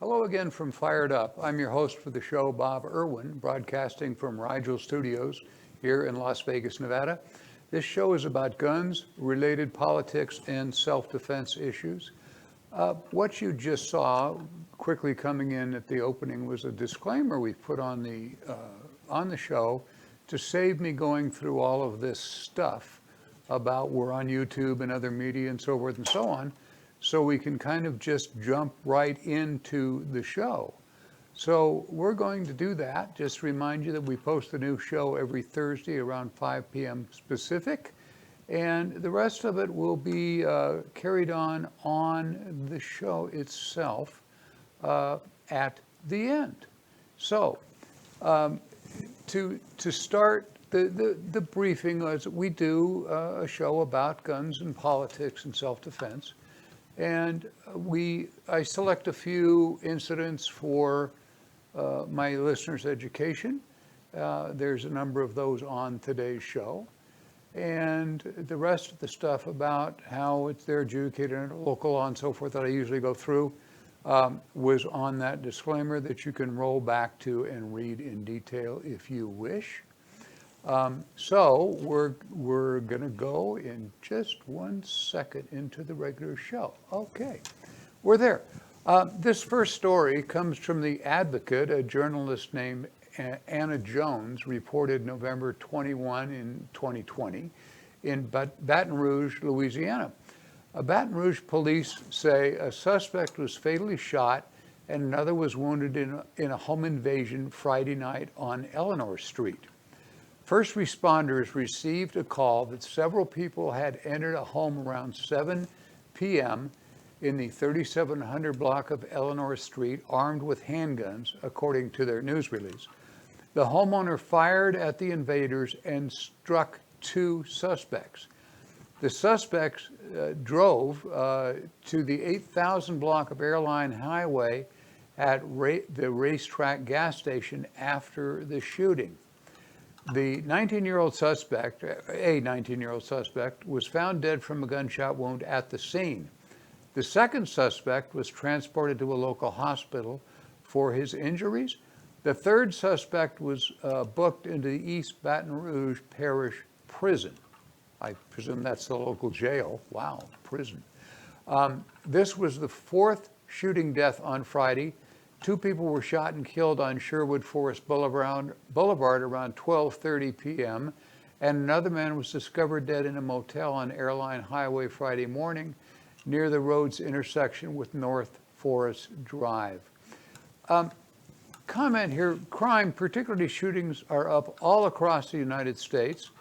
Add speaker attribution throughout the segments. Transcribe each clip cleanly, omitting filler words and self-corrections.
Speaker 1: Hello again from Fired Up. I'm your host for the show, Bob Irwin, broadcasting from Rigel Studios here in Las Vegas, Nevada. This show is about guns, related politics, and self-defense issues. What you just saw quickly coming in at the opening was a disclaimer we put on the show to save me going through all of this stuff about we're on YouTube and other media and so forth and so on. So we can kind of just jump right into the show. So we're going to do that. Just remind you that we post a new show every Thursday around 5 p.m. Pacific, and the rest of it will be carried on the show itself at the end. So to start the briefing, as we do a show about guns and politics and self-defense. And I select a few incidents for my listeners' education. There's a number of those on today's show. And the rest of the stuff about how they're adjudicated under local law and so forth that I usually go through was on that disclaimer that you can roll back to and read in detail if you wish. So we're going to go in just 1 second into the regular show. Okay, we're there. This first story comes from The Advocate. A journalist named Anna Jones reported November 21 in 2020 in Baton Rouge, Louisiana. Baton Rouge police say a suspect was fatally shot and another was wounded in a home invasion Friday night on Eleanor Street. First responders received a call that several people had entered a home around 7 p.m. in the 3700 block of Eleanor Street armed with handguns, according to their news release. The homeowner fired at the invaders and struck two suspects. The suspects drove to the 8000 block of Airline Highway at the Racetrack gas station after the shooting. The 19-year-old suspect, was found dead from a gunshot wound at the scene. The second suspect was transported to a local hospital for his injuries. The third suspect was booked into the East Baton Rouge Parish Prison. I presume that's the local jail. Wow, prison. This was the fourth shooting death on Friday. Two people were shot and killed on Sherwood Forest Boulevard around 12:30 p.m., and another man was discovered dead in a motel on Airline Highway Friday morning near the road's intersection with North Forest Drive. Comment here, crime, particularly shootings, are up all across the United States,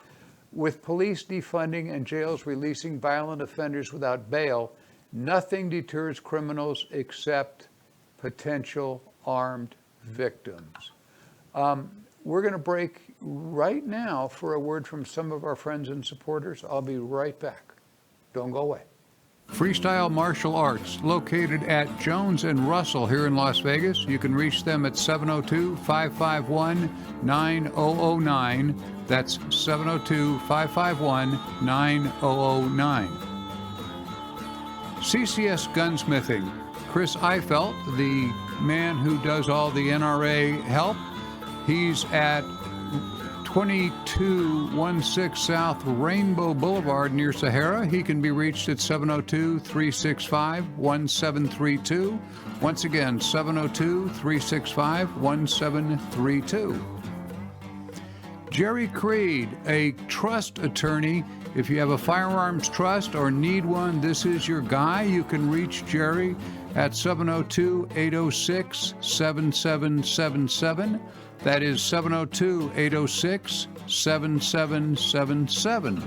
Speaker 1: with police defunding and jails releasing violent offenders without bail. Nothing deters criminals except potential armed victims. We're going to break right now for a word from some of our friends and supporters. I'll be right back. Don't go away. Freestyle Martial Arts, located at Jones and Russell here in Las Vegas. You can reach them at 702-551-9009. That's 702-551-9009. CCS Gunsmithing. Chris Eifelt, the man who does all the NRA help, he's at 2216 South Rainbow Boulevard near Sahara. He can be reached at 702-365-1732. Once again, 702-365-1732. Jerry Creed, a trust attorney. If you have a firearms trust or need one, this is your guy. You can reach Jerry at 702-806-7777. That is 702-806-7777.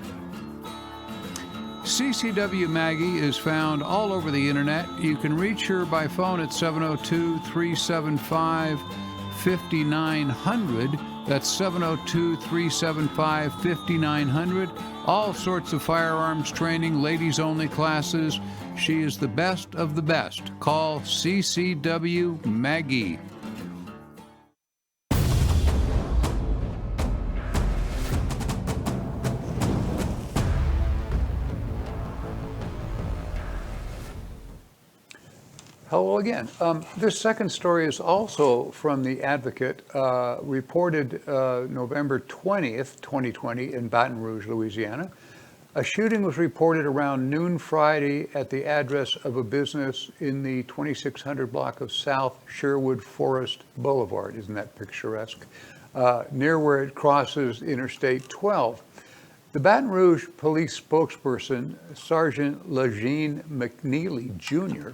Speaker 1: CCW Maggie is found all over the internet. You can reach her by phone at 702-375-5900. That's 702-375-5900. All sorts of firearms training, ladies only classes. She is the best of the best. Call CCW Maggie. Hello again. This second story is also from The Advocate, reported November 20th, 2020 in Baton Rouge, Louisiana. A shooting was reported around noon Friday at the address of a business in the 2600 block of South Sherwood Forest Boulevard. Isn't that picturesque? Near where it crosses Interstate 12. The Baton Rouge police spokesperson, Sergeant Lejean McNeely Jr.,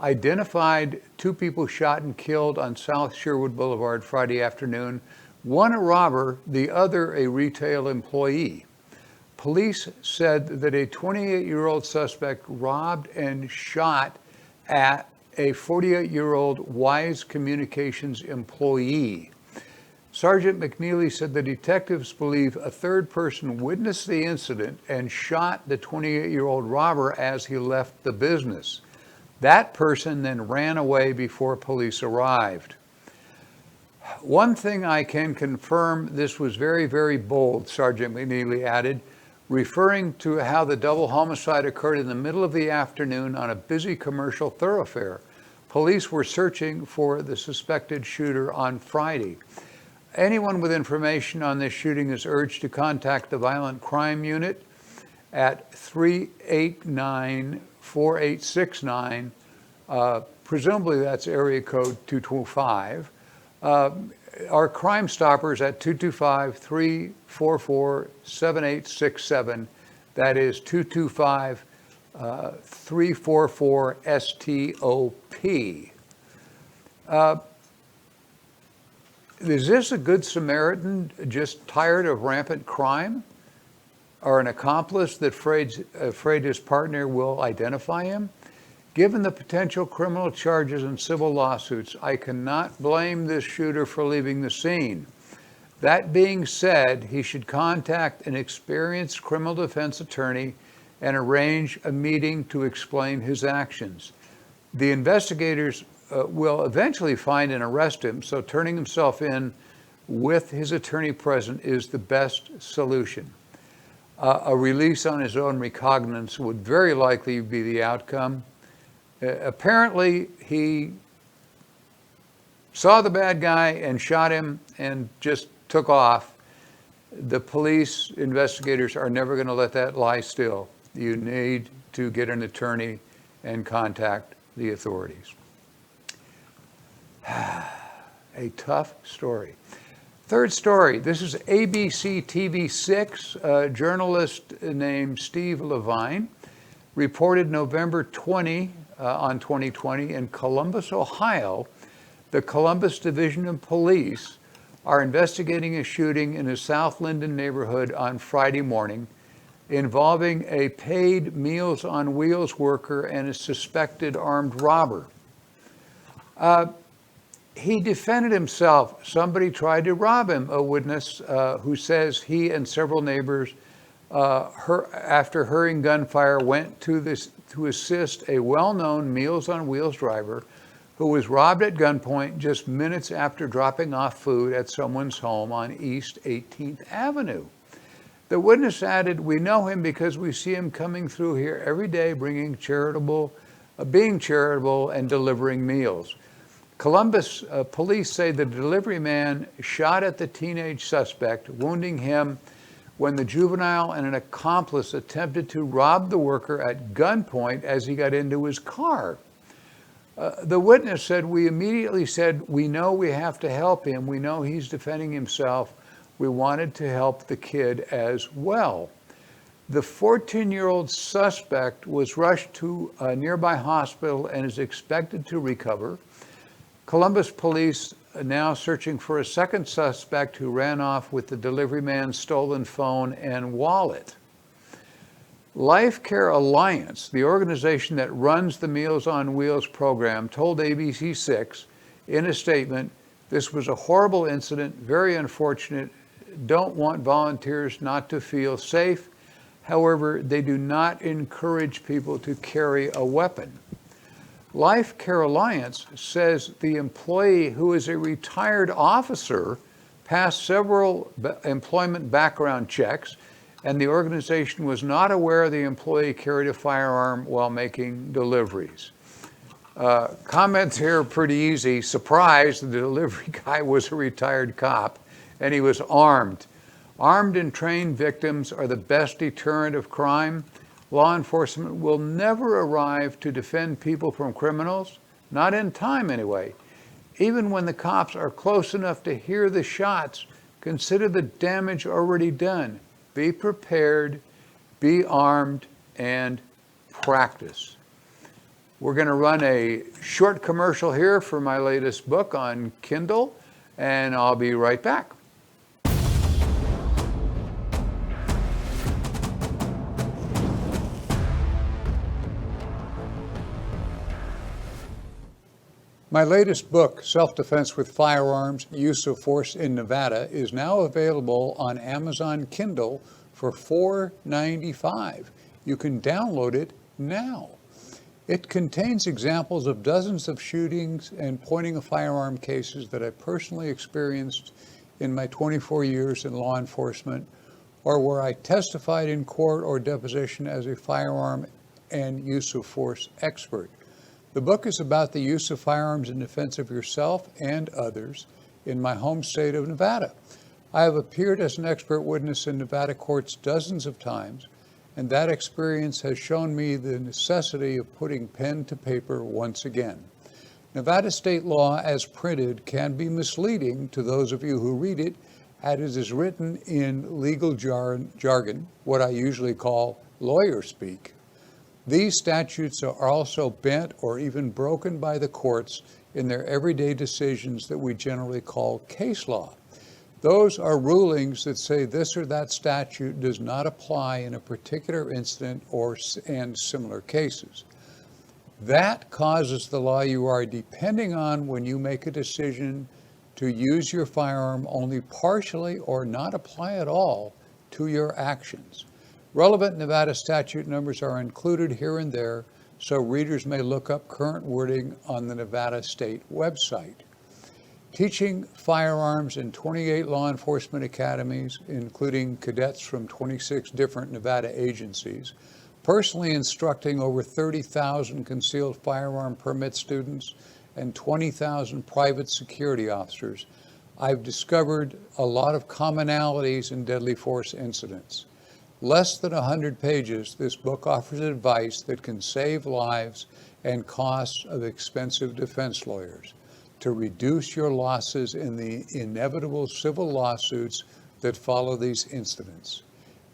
Speaker 1: identified two people shot and killed on South Sherwood Boulevard Friday afternoon, one a robber, the other a retail employee. Police said that a 28-year-old suspect robbed and shot at a 48-year-old Wise Communications employee. Sergeant McNeely said the detectives believe a third person witnessed the incident and shot the 28-year-old robber as he left the business. That person then ran away before police arrived. One thing I can confirm, this was very, very bold, Sergeant McNeely added, referring to how the double homicide occurred in the middle of the afternoon on a busy commercial thoroughfare. Police were searching for the suspected shooter on Friday. Anyone with information on this shooting is urged to contact the Violent Crime Unit at 389-4869. Presumably that's area code 225. Our Crime Stoppers at 225-344-7867. That is 225-344-STOP. Is this a good Samaritan just tired of rampant crime? Or an accomplice that afraid his partner will identify him? Given the potential criminal charges and civil lawsuits, I cannot blame this shooter for leaving the scene. That being said, he should contact an experienced criminal defense attorney and arrange a meeting to explain his actions. The investigators will eventually find and arrest him, so turning himself in with his attorney present is the best solution. A release on his own recognizance would very likely be the outcome. Apparently, he saw the bad guy and shot him and just took off. The police investigators are never going to let that lie still. You need to get an attorney and contact the authorities. A tough story. Third story, this is ABC TV6, a journalist named Steve Levine, reported November 20 on 2020 in Columbus, Ohio. The Columbus Division of Police are investigating a shooting in a South Linden neighborhood on Friday morning involving a paid Meals on Wheels worker and a suspected armed robber. He defended himself. Somebody tried to rob him, a witness who says he and several neighbors, after hearing gunfire, went to assist a well-known Meals on Wheels driver who was robbed at gunpoint just minutes after dropping off food at someone's home on East 18th Avenue. The witness added, "We know him because we see him coming through here every day being charitable and delivering meals." Columbus police say the delivery man shot at the teenage suspect, wounding him when the juvenile and an accomplice attempted to rob the worker at gunpoint as he got into his car. The witness said, "We immediately said, we know we have to help him. We know he's defending himself. We wanted to help the kid as well." The 14-year-old suspect was rushed to a nearby hospital and is expected to recover. Columbus police are now searching for a second suspect who ran off with the delivery man's stolen phone and wallet. Life Care Alliance, the organization that runs the Meals on Wheels program, told ABC6 in a statement, "This was a horrible incident, very unfortunate. Don't want volunteers not to feel safe. However, they do not encourage people to carry a weapon." Life Care Alliance says the employee, who is a retired officer, passed several employment background checks, and the organization was not aware the employee carried a firearm while making deliveries. Comments here are pretty easy. Surprised, the delivery guy was a retired cop and he was armed. Armed and trained victims are the best deterrent of crime. Law enforcement will never arrive to defend people from criminals, not in time anyway. Even when the cops are close enough to hear the shots, consider the damage already done. Be prepared, be armed, and practice. We're going to run a short commercial here for my latest book on Kindle, and I'll be right back. My latest book, Self-Defense with Firearms, Use of Force in Nevada, is now available on Amazon Kindle for $4.95. You can download it now. It contains examples of dozens of shootings and pointing a firearm cases that I personally experienced in my 24 years in law enforcement, or where I testified in court or deposition as a firearm and use of force expert. The book is about the use of firearms in defense of yourself and others in my home state of Nevada. I have appeared as an expert witness in Nevada courts dozens of times, and that experience has shown me the necessity of putting pen to paper once again. Nevada state law as printed can be misleading to those of you who read it, as it is written in legal jargon, what I usually call lawyer speak. These statutes are also bent or even broken by the courts in their everyday decisions that we generally call case law. Those are rulings that say this or that statute does not apply in a particular incident and similar cases. That causes the law you are depending on when you make a decision to use your firearm only partially or not apply at all to your actions. Relevant Nevada statute numbers are included here and there, so readers may look up current wording on the Nevada State website. Teaching firearms in 28 law enforcement academies, including cadets from 26 different Nevada agencies, personally instructing over 30,000 concealed firearm permit students and 20,000 private security officers, I've discovered a lot of commonalities in deadly force incidents. Less than 100 pages, this book offers advice that can save lives and costs of expensive defense lawyers to reduce your losses in the inevitable civil lawsuits that follow these incidents.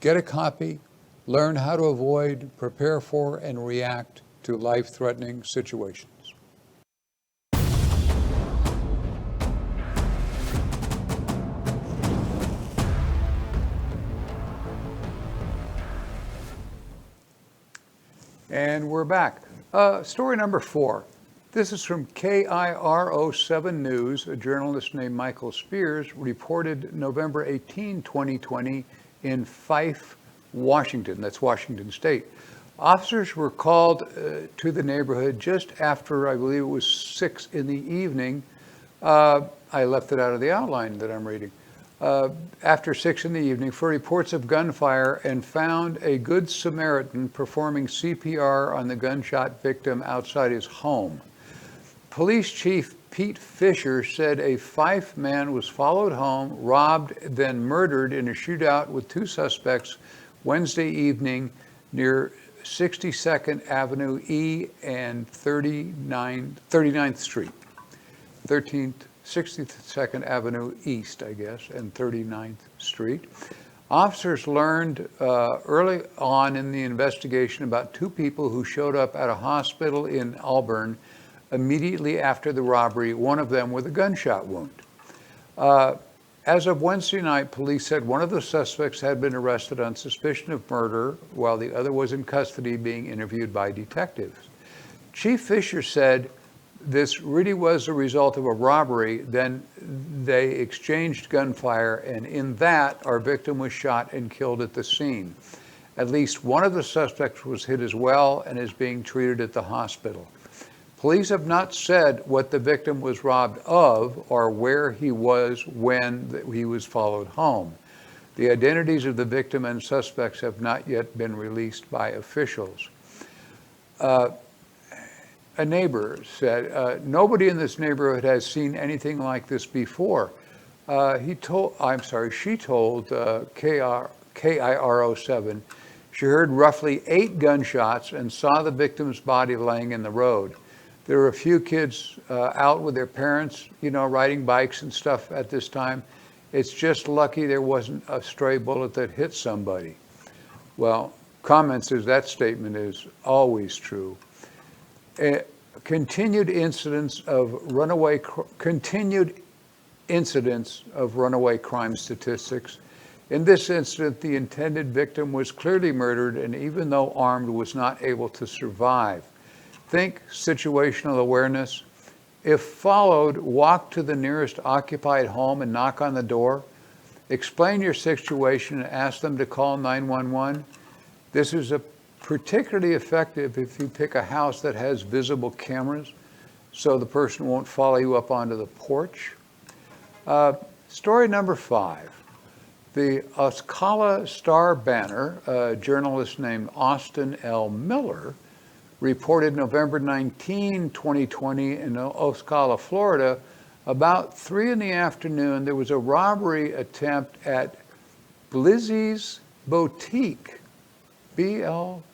Speaker 1: Get a copy, learn how to avoid, prepare for, and react to life-threatening situations. And we're back. Story number 4. This is from KIRO7 News. A journalist named Michael Spears reported November 18, 2020 in Fife, Washington. That's Washington State. Officers were called to the neighborhood just after, I believe it was 6 in the evening. I left it out of the outline that I'm reading. After 6 in the evening for reports of gunfire and found a Good Samaritan performing CPR on the gunshot victim outside his home. Police Chief Pete Fisher said a Fife man was followed home, robbed, then murdered in a shootout with 2 suspects Wednesday evening near 62nd Avenue E and 39th Street. 62nd Avenue East, I guess, and 39th Street. Officers learned early on in the investigation about 2 people who showed up at a hospital in Auburn immediately after the robbery, one of them with a gunshot wound. As of Wednesday night, police said one of the suspects had been arrested on suspicion of murder, while the other was in custody being interviewed by detectives. Chief Fisher said this really was a result of a robbery. Then they exchanged gunfire, and in that, our victim was shot and killed at the scene. At least one of the suspects was hit as well and is being treated at the hospital. Police have not said what the victim was robbed of or where he was when he was followed home. The identities of the victim and suspects have not yet been released by officials. a neighbor said, nobody in this neighborhood has seen anything like this before. She told KIRO7 she heard roughly 8 gunshots and saw the victim's body laying in the road. There were a few kids out with their parents, riding bikes and stuff at this time. It's just lucky there wasn't a stray bullet that hit somebody. Well, comments is that statement is always true. Continued incidents of runaway crime statistics. In this incident, the intended victim was clearly murdered and even though armed, was not able to survive. Think situational awareness. If followed, walk to the nearest occupied home and knock on the door. Explain your situation and ask them to call 911. This is particularly effective if you pick a house that has visible cameras so the person won't follow you up onto the porch. Story number 5. The Ocala Star-Banner, a journalist named Austin L. Miller, reported November 19, 2020 in Ocala, Florida, about 3 in the afternoon, there was a robbery attempt at Blizzie's Boutique, B-I-Z-Z-L-E-S,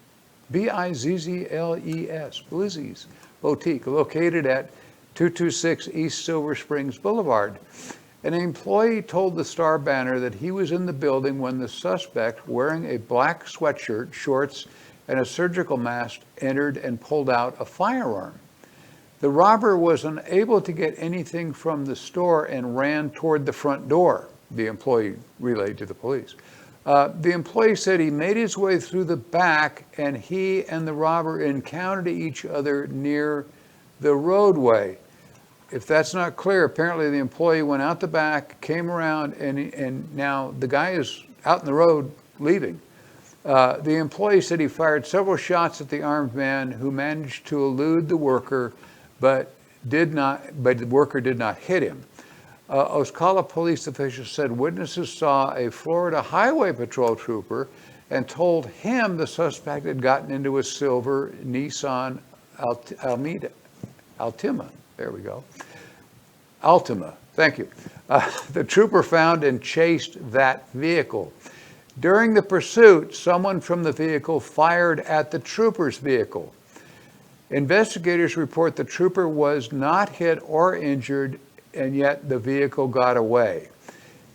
Speaker 1: Blizzie's Boutique, located at 226 East Silver Springs Boulevard. An employee told the Star-Banner that he was in the building when the suspect, wearing a black sweatshirt, shorts, and a surgical mask, entered and pulled out a firearm. The robber was unable to get anything from the store and ran toward the front door, the employee relayed to the police. The employee said he made his way through the back and he and the robber encountered each other near the roadway. If that's not clear, apparently the employee went out the back, came around, and now the guy is out in the road leaving. The employee said he fired several shots at the armed man who managed to elude the worker, but the worker did not hit him. Ocala police officials said witnesses saw a Florida Highway Patrol trooper and told him the suspect had gotten into a silver Nissan Altima. There we go. Altima, thank you. The trooper found and chased that vehicle. During the pursuit, someone from the vehicle fired at the trooper's vehicle. Investigators report the trooper was not hit or injured, and yet the vehicle got away.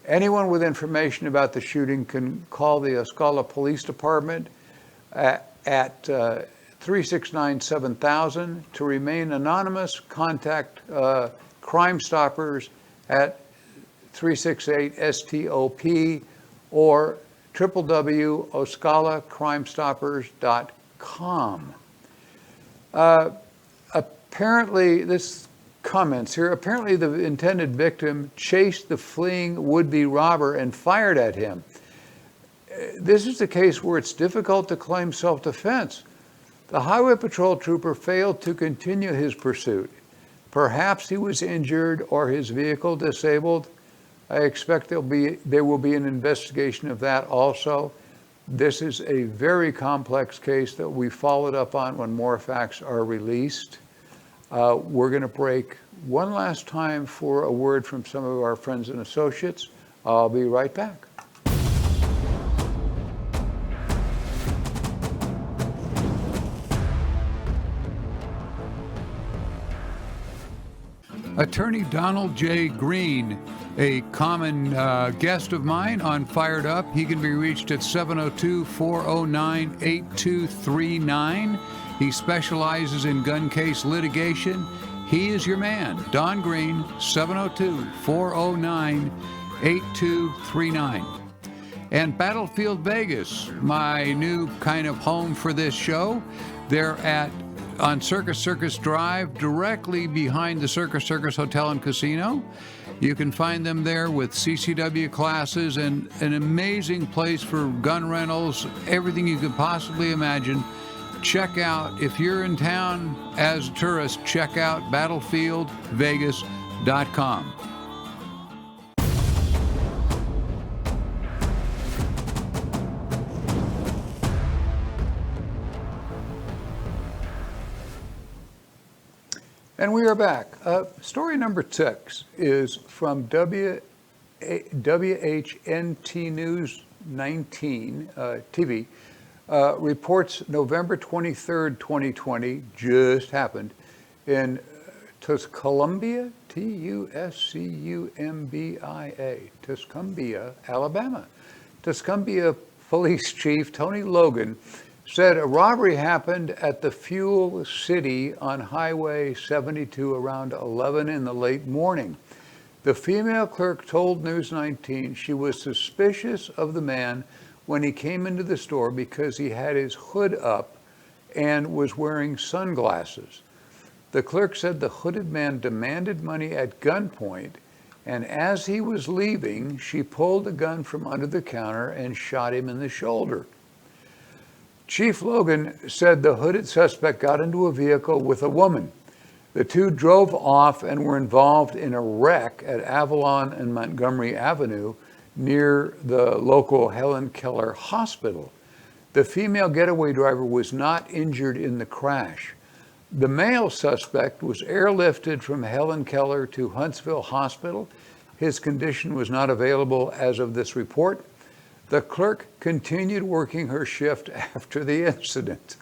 Speaker 1: Anyone with information about the shooting can call the Ocala Police Department at 369-7000. To remain anonymous, contact Crime Stoppers at 368-STOP or www.ocalacrimestoppers.com. Apparently, this comments here, apparently the intended victim chased the fleeing would-be robber and fired at him. This is the case where it's difficult to claim self-defense. The Highway Patrol trooper failed to continue his pursuit. Perhaps he was injured or his vehicle disabled. I expect there will be an investigation of that also. This is a very complex case that we followed up on when more facts are released. We're going to break one last time for a word from some of our friends and associates. I'll be right back. Attorney Donald J. Green, a common guest of mine on Fired Up. He can be reached at 702-409-8239. He specializes in gun case litigation. He is your man. Don Green, 702-409-8239. And Battlefield Vegas, my new kind of home for this show. They're on Circus Circus Drive, directly behind the Circus Circus Hotel and Casino. You can find them there with CCW classes and an amazing place for gun rentals, everything you could possibly imagine. Check out, if you're in town as a tourist, check out battlefieldvegas.com. And we are back. Story number 6 is from WHNT News 19 TV. Reports November 23rd, 2020, just happened in Tuscumbia, Tuscumbia, Tuscumbia, Alabama. Tuscumbia Police Chief Tony Logan said a robbery happened at the Fuel City on Highway 72 around 11 in the late morning. The female clerk told News 19 she was suspicious of the man when he came into the store because he had his hood up and was wearing sunglasses. The clerk said the hooded man demanded money at gunpoint, and as he was leaving, she pulled a gun from under the counter and shot him in the shoulder. Chief Logan said the hooded suspect got into a vehicle with a woman. The two drove off and were involved in a wreck at Avalon and Montgomery Avenue near the local Helen Keller Hospital. The female getaway driver was not injured in the crash. The male suspect was airlifted from Helen Keller to Huntsville Hospital. His condition was not available as of this report. The clerk continued working her shift after the incident.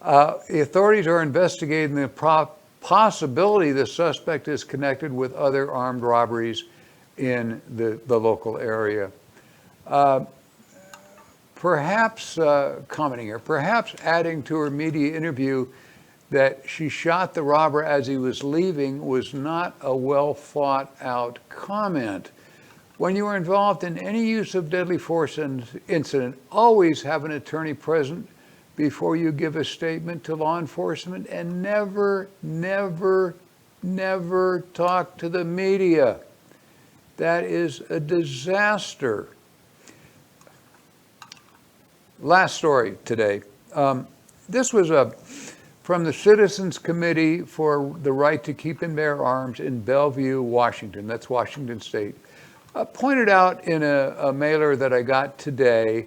Speaker 1: The authorities are investigating the possibility the suspect is connected with other armed robberies in the local area. Perhaps adding to her media interview that she shot the robber as he was leaving was not a well thought out comment. When you are involved in any use of deadly force incident, always have an attorney present before you give a statement to law enforcement, and never, never, never talk to the media. That is a disaster. Last story today. This was from the Citizens Committee for the Right to Keep and Bear Arms in Bellevue, Washington. That's Washington State. Pointed out in a mailer that I got today,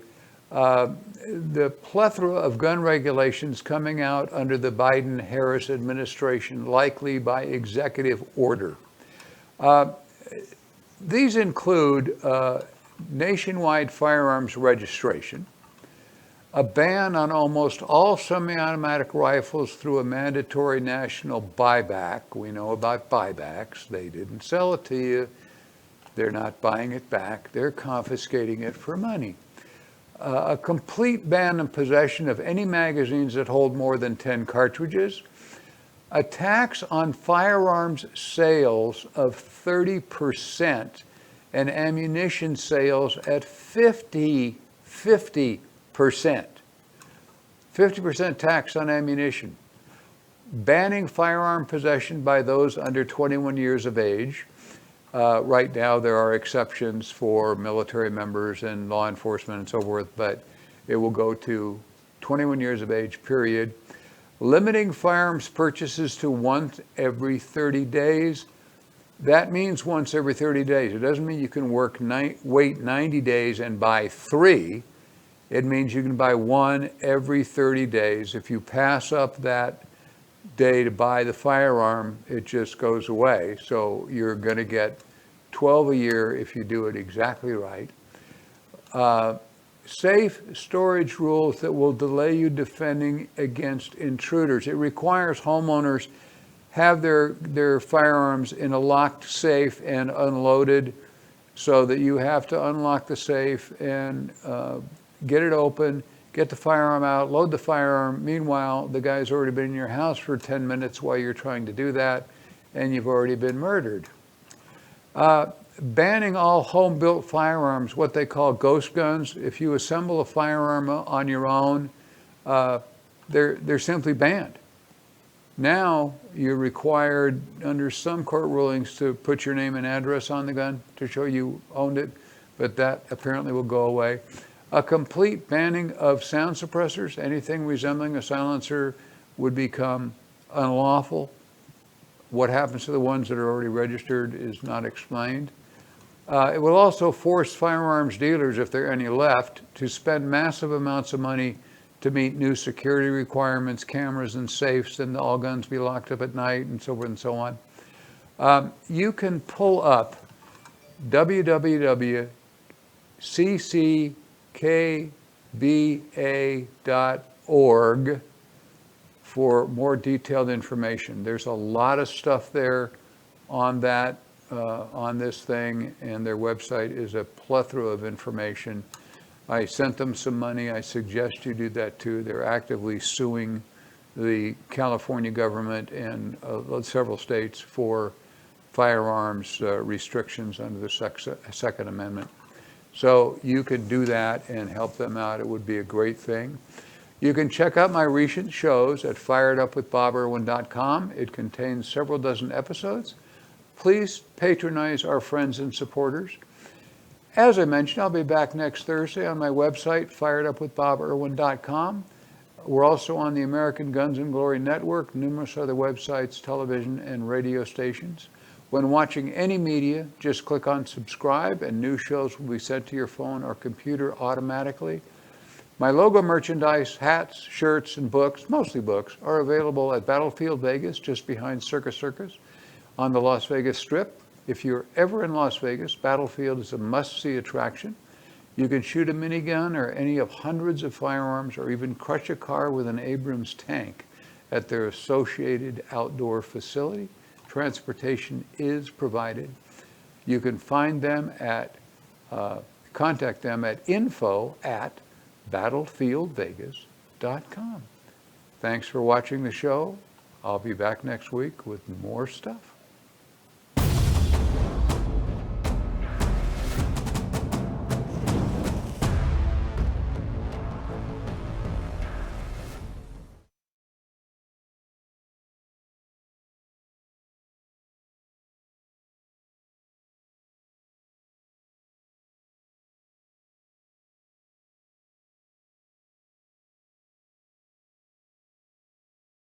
Speaker 1: the plethora of gun regulations coming out under the Biden-Harris administration, likely by executive order. These include nationwide firearms registration, a ban on almost all semi-automatic rifles through a mandatory national buyback. We know about buybacks. They didn't sell it to you. They're not buying it back. They're confiscating it for money. A complete ban on possession of any magazines that hold more than 10 cartridges. A tax on firearms sales of 30% and ammunition sales at 50%. 50% tax on ammunition. Banning firearm possession by those under 21 years of age. Right now, there are exceptions for military members and law enforcement and so forth, but it will go to 21 years of age, period. Limiting firearms purchases to once every 30 days. That means once every 30 days. It doesn't mean you can wait 90 days and buy 3. It means you can buy 1 every 30 days. If you pass up that day to buy the firearm, it just goes away. So you're going to get 12 a year if you do it exactly right. Safe storage rules that will delay you defending against intruders. It requires homeowners have their firearms in a locked safe and unloaded, so that you have to unlock the safe and get it open, get the firearm out, load the firearm. Meanwhile, the guy's already been in your house for 10 minutes while you're trying to do that, and you've already been murdered. Banning all home-built firearms, what they call ghost guns. If you assemble a firearm on your own, they're simply banned. Now you're required under some court rulings to put your name and address on the gun to show you owned it, but that apparently will go away. A complete banning of sound suppressors. Anything resembling a silencer would become unlawful. What happens to the ones that are already registered is not explained. It will also force firearms dealers, if there are any left, to spend massive amounts of money to meet new security requirements, cameras and safes, and all guns be locked up at night, and so forth and so on. You can pull up www.cckba.org for more detailed information. There's a lot of stuff there on that, on this thing, and their website is a plethora of information. I sent them some money. I suggest you do that too. They're actively suing the California government and several states for firearms restrictions under the Second Amendment. So you could do that and help them out. It would be a great thing. You can check out my recent shows at firedupwithboberwin.com. It contains several dozen episodes. Please patronize our friends and supporters. As I mentioned, I'll be back next Thursday on my website, firedupwithboberwin.com. We're also on the American Guns and Glory Network, numerous other websites, television, and radio stations. When watching any media, just click on subscribe and new shows will be sent to your phone or computer automatically. My logo merchandise, hats, shirts, and books, mostly books, are available at Battlefield Vegas, just behind Circus Circus, on the Las Vegas Strip. If you're ever in Las Vegas, Battlefield is a must-see attraction. You can shoot a minigun or any of hundreds of firearms, or even crush a car with an Abrams tank at their associated outdoor facility. Transportation is provided. You can find them at, contact them at info@battlefieldvegas.com. Thanks for watching the show. I'll be back next week with more stuff.